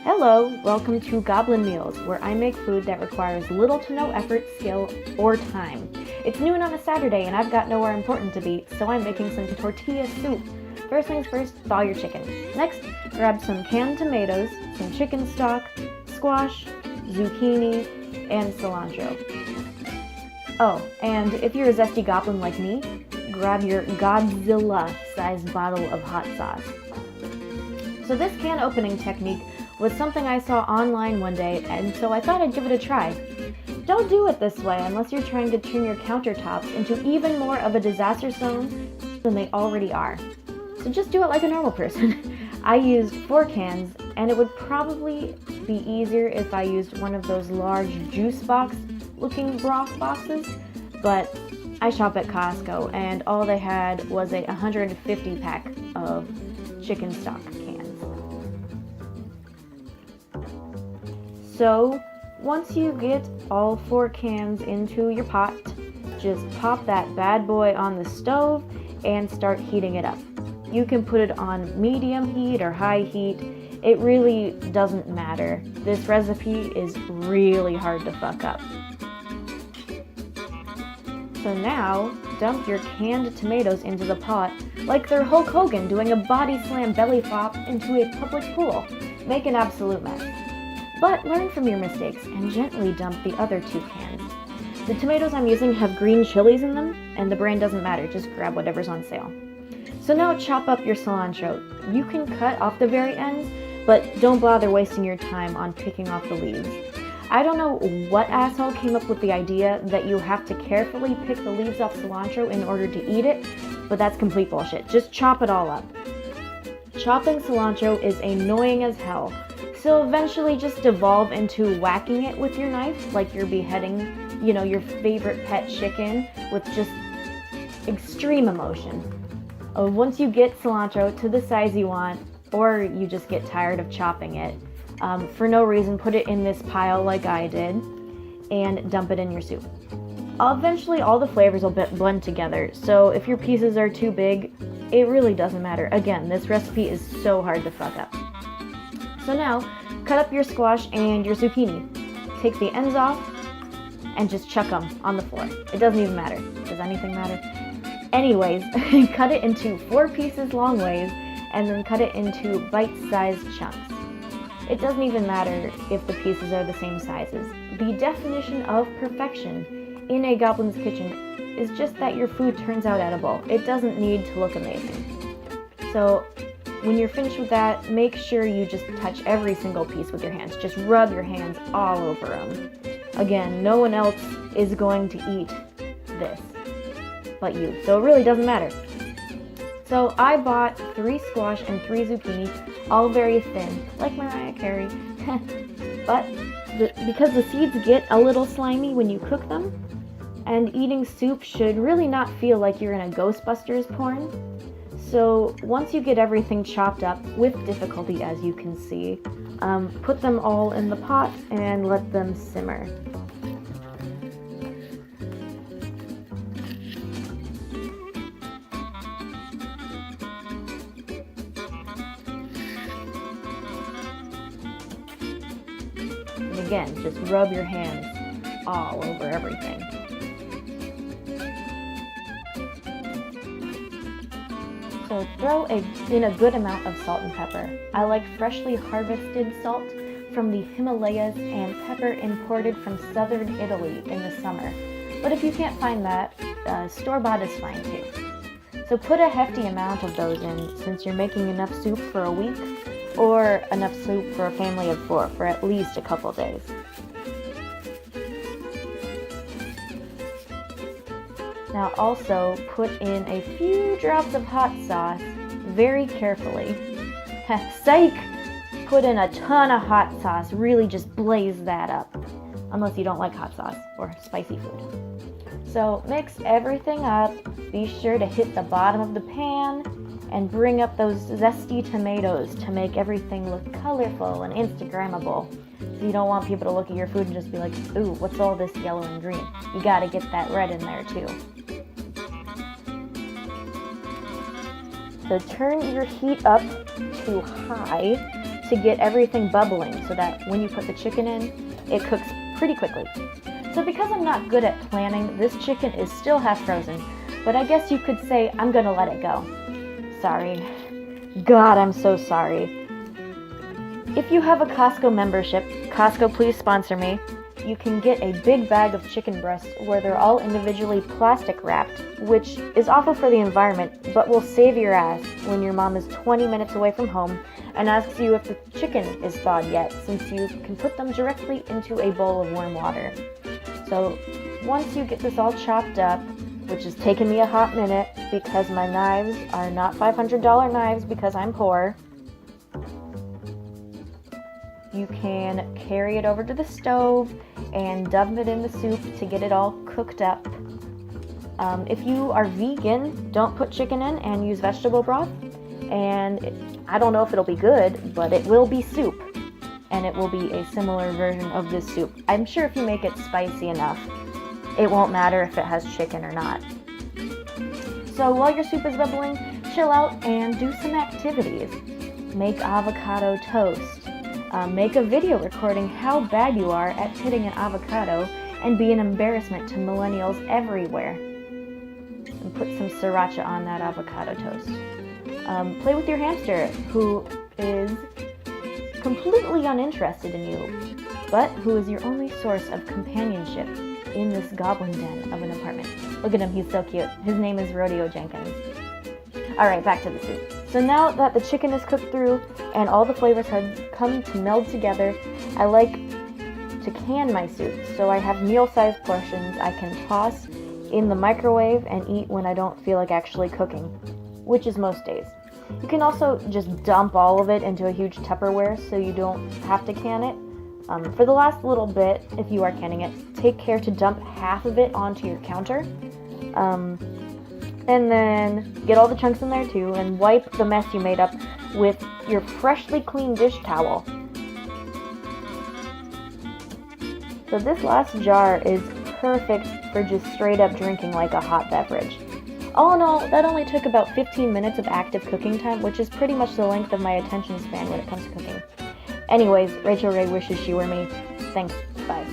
Hello, welcome to Goblin Meals, where I make food that requires little to no effort, skill, or time. It's noon on a Saturday and I've got nowhere important to be, so I'm making some tortilla soup. First things first, thaw your chicken. Next, grab some canned tomatoes, some chicken stock, squash, zucchini, and cilantro. Oh, and if you're a zesty goblin like me, grab your Godzilla-sized bottle of hot sauce. So this can opening technique was something I saw online one day, and so I thought I'd give it a try. Don't do it this way unless you're trying to turn your countertops into even more of a disaster zone than they already are. So just do it like a normal person. I used 4 cans, and it would probably be easier if I used one of those large juice box looking broth boxes, but I shop at Costco, and all they had was a 150 pack of chicken stock cans. So once you get all 4 cans into your pot, just pop that bad boy on the stove and start heating it up. You can put it on medium heat or high heat. It really doesn't matter. This recipe is really hard to fuck up. So now, dump your canned tomatoes into the pot like they're Hulk Hogan doing a body slam belly flop into a public pool. Make an absolute mess. But learn from your mistakes and gently dump the other 2 cans. The tomatoes I'm using have green chilies in them, and the brand doesn't matter, just grab whatever's on sale. So now chop up your cilantro. You can cut off the very ends, but don't bother wasting your time on picking off the leaves. I don't know what asshole came up with the idea that you have to carefully pick the leaves off cilantro in order to eat it, but that's complete bullshit. Just chop it all up. Chopping cilantro is annoying as hell, so eventually just devolve into whacking it with your knife like you're beheading, your favorite pet chicken with just extreme emotion. Once you get cilantro to the size you want, or you just get tired of chopping it, for no reason, put it in this pile like I did, and dump it in your soup. Eventually, all the flavors will blend together, so if your pieces are too big, it really doesn't matter. Again, this recipe is so hard to fuck up. So now, cut up your squash and your zucchini. Take the ends off, and just chuck them on the floor. It doesn't even matter. Does anything matter? Anyways, cut it into 4 pieces long ways, and then cut it into bite-sized chunks. It doesn't even matter if the pieces are the same sizes. The definition of perfection in a goblin's kitchen is just that your food turns out edible. It doesn't need to look amazing. So when you're finished with that, make sure you just touch every single piece with your hands. Just rub your hands all over them. Again, no one else is going to eat this but you, so it really doesn't matter. So I bought 3 squash and 3 zucchini, all very thin, like Mariah Carey. But because the seeds get a little slimy when you cook them, and eating soup should really not feel like you're in a Ghostbusters porn. So once you get everything chopped up, with difficulty as you can see, put them all in the pot and let them simmer. And again, just rub your hands all over everything. So throw in a good amount of salt and pepper. I like freshly harvested salt from the Himalayas and pepper imported from southern Italy in the summer. But if you can't find that, store-bought is fine too. So put a hefty amount of those in since you're making enough soup for a week, or enough soup for a family of 4 for at least a couple days. Now also put in a few drops of hot sauce very carefully. Psych! Put in a ton of hot sauce, really just blaze that up. Unless you don't like hot sauce or spicy food. So mix everything up, be sure to hit the bottom of the pan, and bring up those zesty tomatoes to make everything look colorful and Instagrammable. So you don't want people to look at your food and just be like, ooh, what's all this yellow and green? You gotta get that red in there too. So turn your heat up to high to get everything bubbling so that when you put the chicken in, it cooks pretty quickly. So because I'm not good at planning, this chicken is still half frozen, but I guess you could say I'm gonna let it go. Sorry. God, I'm so sorry. If you have a Costco membership, Costco please sponsor me, you can get a big bag of chicken breasts where they're all individually plastic wrapped, which is awful for the environment, but will save your ass when your mom is 20 minutes away from home and asks you if the chicken is thawed yet, since you can put them directly into a bowl of warm water. So once you get this all chopped up, which has taken me a hot minute because my knives are not $500 knives because I'm poor, you can carry it over to the stove and dump it in the soup to get it all cooked up. If you are vegan, don't put chicken in and use vegetable broth. And I don't know if it'll be good, but it will be soup. And it will be a similar version of this soup. I'm sure if you make it spicy enough, it won't matter if it has chicken or not. So while your soup is bubbling, chill out and do some activities. Make avocado toast. Make a video recording how bad you are at pitting an avocado and be an embarrassment to millennials everywhere. And put some sriracha on that avocado toast. Play with your hamster, who is completely uninterested in you, but who is your only source of companionship in this goblin den of an apartment. Look at him, he's so cute. His name is Rodeo Jenkins. Alright, back to the soup. So now that the chicken is cooked through and all the flavors have come to meld together, I like to can my soup. So I have meal-sized portions I can toss in the microwave and eat when I don't feel like actually cooking, which is most days. You can also just dump all of it into a huge Tupperware so you don't have to can it. For the last little bit, if you are canning it, take care to dump half of it onto your counter. And then get all the chunks in there too, and wipe the mess you made up with your freshly cleaned dish towel. So this last jar is perfect for just straight up drinking like a hot beverage. All in all, that only took about 15 minutes of active cooking time, which is pretty much the length of my attention span when it comes to cooking. Anyways, Rachel Ray wishes she were me. Thanks, bye.